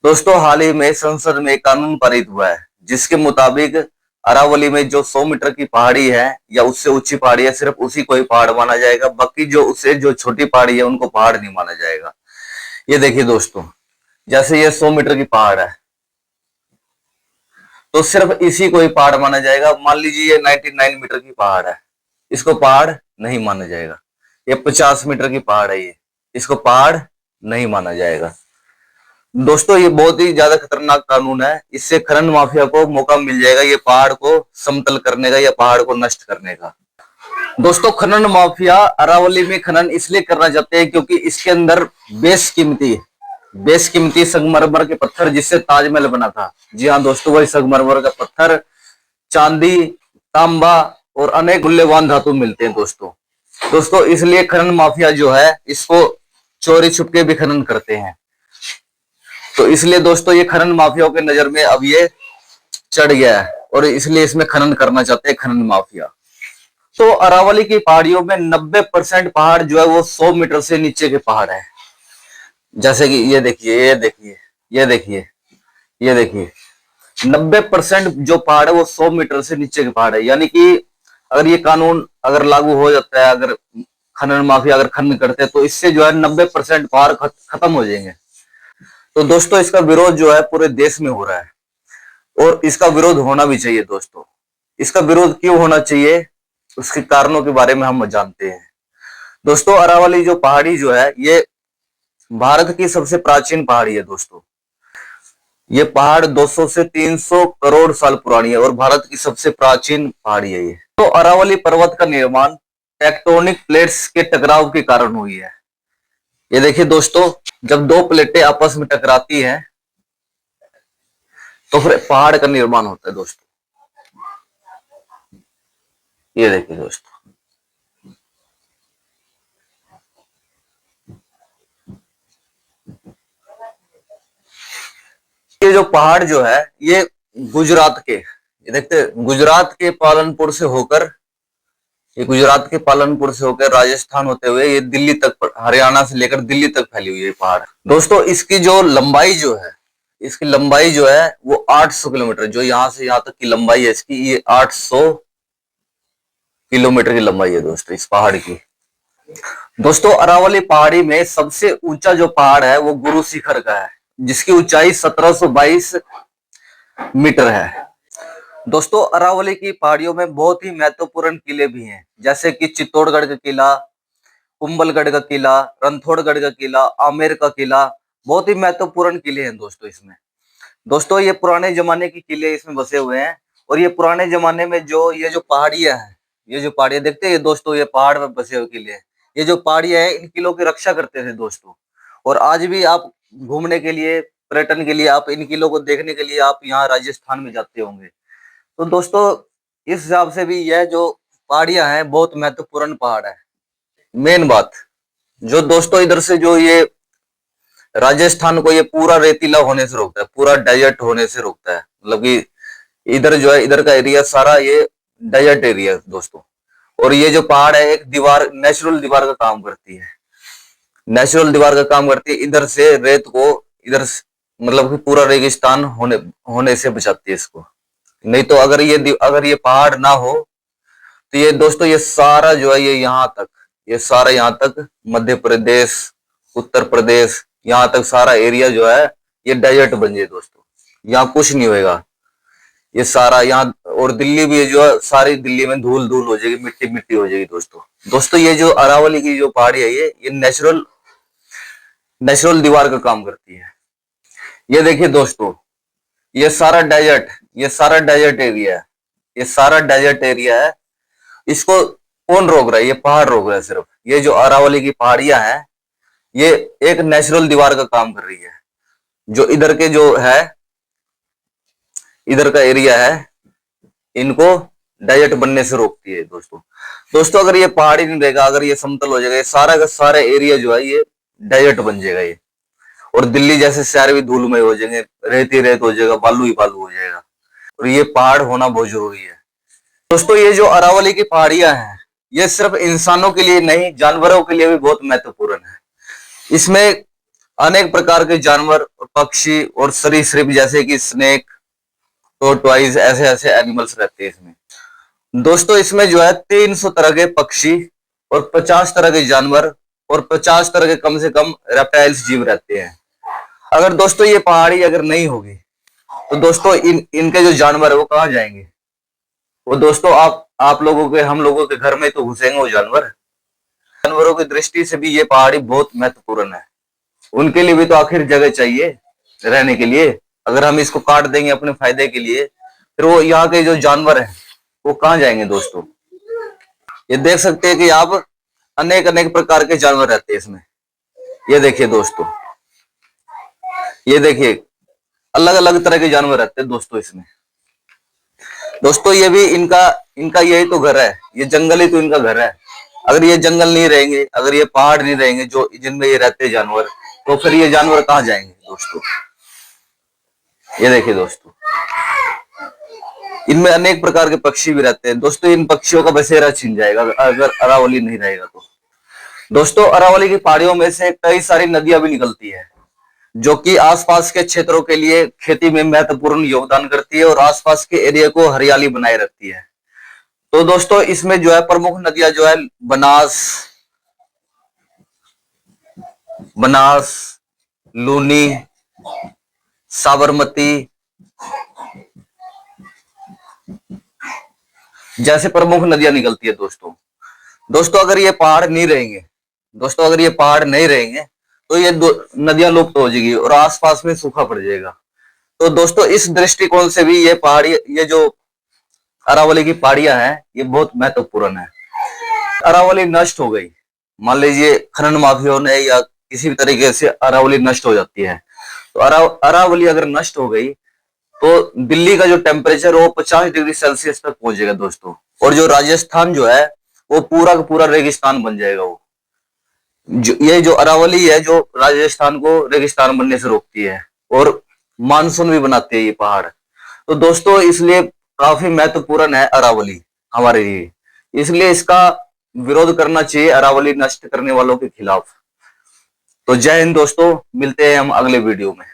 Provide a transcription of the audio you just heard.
दोस्तों, हाल ही में संसद में एक कानून पारित हुआ है जिसके मुताबिक अरावली में जो 100 मीटर की पहाड़ी है या उससे ऊंची पहाड़ी है, सिर्फ उसी को ही पहाड़ माना जाएगा। बाकी जो उससे जो छोटी पहाड़ी है उनको पहाड़ नहीं माना जाएगा। ये देखिए दोस्तों, जैसे ये 100 मीटर की पहाड़ है तो सिर्फ इसी को ही पहाड़ माना जाएगा। मान लीजिए ये 99 मीटर की पहाड़ है, इसको पहाड़ नहीं माना जाएगा। ये 50 मीटर की पहाड़ है, ये इसको पहाड़ नहीं माना जाएगा। दोस्तों, ये बहुत ही ज्यादा खतरनाक कानून है। इससे खनन माफिया को मौका मिल जाएगा ये पहाड़ को समतल करने का या पहाड़ को नष्ट करने का। दोस्तों, खनन माफिया अरावली में खनन इसलिए करना चाहते हैं क्योंकि इसके अंदर बेशकीमती संगमरमर के पत्थर जिससे ताजमहल बना था। जी हाँ दोस्तों, वही संगमरमर का पत्थर, चांदी, तांबा और अनेक मूल्यवान धातु मिलते हैं दोस्तों इसलिए खनन माफिया जो है इसको चोरी छुपके भी खनन करते हैं। तो इसलिए दोस्तों ये खनन माफियाओं के नजर में अब ये चढ़ गया है और इसलिए इसमें खनन करना चाहते हैं खनन माफिया। तो अरावली की पहाड़ियों में 90% पहाड़ जो है वो 100 मीटर से नीचे के पहाड़ है। जैसे कि ये देखिए, ये देखिए 90% जो पहाड़ है वो 100 मीटर से नीचे के पहाड़ है। यानी कि अगर ये कानून अगर लागू हो जाता है, अगर खनन माफिया अगर खनन करते हैं तो इससे जो है 90% पहाड़ खत्म हो जाएंगे। तो दोस्तों इसका विरोध जो है पूरे देश में हो रहा है और इसका विरोध होना भी चाहिए। दोस्तों इसका विरोध क्यों होना चाहिए, उसके कारणों के बारे में हम जानते हैं। दोस्तों, अरावली जो पहाड़ी जो है ये भारत की सबसे प्राचीन पहाड़ी है। दोस्तों ये पहाड़ 200 से 300 करोड़ साल पुरानी है और भारत की सबसे प्राचीन पहाड़ी है ये। तो अरावली पर्वत का निर्माण टेक्टोनिक प्लेट्स के टकराव के कारण हुई है। ये देखिए दोस्तों, जब दो प्लेटें आपस में टकराती हैं तो फिर पहाड़ का निर्माण होता है। दोस्तों ये देखिए दोस्तों, ये जो पहाड़ जो है ये गुजरात के, ये देखते गुजरात के पालनपुर से होकर, ये गुजरात के पालनपुर से होकर राजस्थान होते हुए ये दिल्ली तक, हरियाणा से लेकर दिल्ली तक फैली हुई है पहाड़। दोस्तों इसकी जो लंबाई जो है, इसकी लंबाई जो है वो 800 किलोमीटर, जो यहां से यहां तक की लंबाई है इसकी, ये 800 किलोमीटर की लंबाई है दोस्तों इस पहाड़ की। दोस्तों अरावली पहाड़ी में सबसे ऊंचा जो पहाड़ है वो गुरु शिखर का है जिसकी ऊंचाई 1722 मीटर है। दोस्तों अरावली की पहाड़ियों में बहुत ही महत्वपूर्ण किले भी हैं, जैसे कि चित्तौड़गढ़ का किला, कुंभलगढ़ का किला, रणथोड़गढ़ का किला, आमेर का किला, बहुत ही महत्वपूर्ण किले हैं दोस्तों इसमें। दोस्तों ये पुराने जमाने के किले इसमें बसे हुए हैं और ये पुराने जमाने में जो ये जो पहाड़ियां हैं, ये जो पहाड़ियां देखते हैं दोस्तों, ये पहाड़ में बसे हुए किले हैं। ये जो पहाड़ियां हैं इन किलों की रक्षा करते थे दोस्तों। और आज भी आप घूमने के लिए, पर्यटन के लिए, आप इन किलों को देखने के लिए आप यहाँ राजस्थान में जाते होंगे। तो दोस्तों इस हिसाब से भी यह जो पहाड़ियां हैं बहुत महत्वपूर्ण पहाड़ है। मेन बात जो दोस्तों इधर से जो ये राजस्थान को ये पूरा रेतीला होने से रोकता है, पूरा डेजर्ट होने से रोकता है। मतलब कि इधर जो है, इधर का एरिया सारा ये डेजर्ट एरिया है दोस्तों। और ये जो पहाड़ है एक दीवार, नेचुरल दीवार का काम करती है, नेचुरल दीवार का काम करती है। इधर से रेत को इधर मतलब कि पूरा रेगिस्तान होने से बचाती है इसको। नहीं तो अगर ये पहाड़ ना हो तो ये दोस्तों ये सारा जो है ये यहाँ तक, ये सारा यहाँ तक मध्य प्रदेश, उत्तर प्रदेश, यहाँ तक सारा एरिया जो है ये डेजर्ट बन जाए दोस्तों। यहाँ कुछ नहीं होएगा ये सारा यहाँ। और दिल्ली भी जो है सारी दिल्ली में धूल धूल हो जाएगी, मिट्टी मिट्टी हो जाएगी दोस्तों ये जो अरावली की जो पहाड़ी है ये नेचुरल दीवार का काम करती है। ये देखिए दोस्तों, ये सारा डेजर्ट, ये सारा डेजर्ट एरिया है, ये सारा डेजर्ट एरिया है। इसको कौन रोक रहा है? ये पहाड़ रोक रहा है सिर्फ। ये जो अरावली की पहाड़ियां हैं ये एक नेचुरल दीवार का काम कर रही है। जो इधर के जो है, इधर का एरिया है, इनको डेजर्ट बनने से रोकती है दोस्तों अगर ये पहाड़ी नहीं रहेगा, अगर ये समतल हो जाएगा, ये सारा का सारा एरिया जो है ये डेजर्ट बन जाएगा ये। और दिल्ली जैसे शहर भी धूलमय हो जाएंगे, रेत ही रेत हो जाएगा, बालू ही बालू हो जाएगा। और ये पहाड़ होना बहुत जरूरी है दोस्तों। ये जो अरावली की पहाड़ियां हैं ये सिर्फ इंसानों के लिए नहीं, जानवरों के लिए भी बहुत महत्वपूर्ण है। इसमें अनेक प्रकार के जानवर, पक्षी और सरीसृप जैसे कि स्नेक, टॉर्टोइज, ऐसे ऐसे एनिमल्स रहते हैं इसमें। दोस्तों इसमें जो है 300 तरह के पक्षी और 50 तरह के जानवर और 50 तरह के कम से कम रेप्टाइल्स जीव रहते हैं। अगर दोस्तों ये पहाड़ी अगर नहीं होगी तो दोस्तों इनके जो जानवर है वो कहाँ जाएंगे? वो दोस्तों आप लोगों के, हम लोगों के घर में तो घुसेंगे वो जानवर। जानवरों की दृष्टि से भी ये पहाड़ी बहुत महत्वपूर्ण है। उनके लिए भी तो आखिर जगह चाहिए रहने के लिए। अगर हम इसको काट देंगे अपने फायदे के लिए, फिर वो यहाँ के जो जानवर हैं वो कहाँ जाएंगे दोस्तों? ये देख सकते हैं कि आप अनेक अनेक प्रकार के जानवर रहते हैं इसमें। ये देखिए दोस्तों, ये देखिए अलग अलग तरह के जानवर रहते हैं दोस्तों इसमें। दोस्तों ये भी इनका इनका यही तो घर है, ये जंगल ही तो इनका घर है। अगर ये जंगल नहीं रहेंगे, अगर ये पहाड़ नहीं रहेंगे जो जिनमें ये रहते हैं जानवर, तो फिर ये जानवर कहाँ जाएंगे दोस्तों? ये देखिए दोस्तों, इनमें अनेक प्रकार के पक्षी भी रहते हैं दोस्तों। इन पक्षियों का बसेरा छिन जाएगा अगर अरावली नहीं रहेगा तो। दोस्तों अरावली की पहाड़ियों में से कई सारी नदियां भी निकलती है जो कि आसपास के क्षेत्रों के लिए खेती में महत्वपूर्ण योगदान करती है और आसपास के एरिया को हरियाली बनाए रखती है। तो दोस्तों इसमें जो है प्रमुख नदियां जो है बनास, लूनी, साबरमती जैसे प्रमुख नदियां निकलती है दोस्तों। दोस्तों अगर ये पहाड़ नहीं रहेंगे, दोस्तों अगर ये पहाड़ नहीं रहेंगे तो ये नदियां लुप्त हो जाएगी और आसपास में सूखा पड़ जाएगा। तो दोस्तों इस दृष्टिकोण से भी ये पहाड़ी, ये जो अरावली की पहाड़ियां हैं ये बहुत महत्वपूर्ण है। अरावली नष्ट हो गई, मान लीजिए खनन माफियाओं ने या किसी भी तरीके से अरावली नष्ट हो जाती है, तो अरावली अगर नष्ट हो गई तो दिल्ली का जो टेम्परेचर वो 50 डिग्री सेल्सियस तक पहुंचेगा दोस्तों। और जो राजस्थान जो है वो पूरा का पूरा रेगिस्तान बन जाएगा। वो ये जो अरावली है जो राजस्थान को रेगिस्तान बनने से रोकती है और मानसून भी बनाती है ये पहाड़। तो दोस्तों इसलिए काफी महत्वपूर्ण है अरावली हमारे लिए, इसलिए इसका विरोध करना चाहिए अरावली नष्ट करने वालों के खिलाफ। तो जय हिंद दोस्तों, मिलते हैं हम अगले वीडियो में।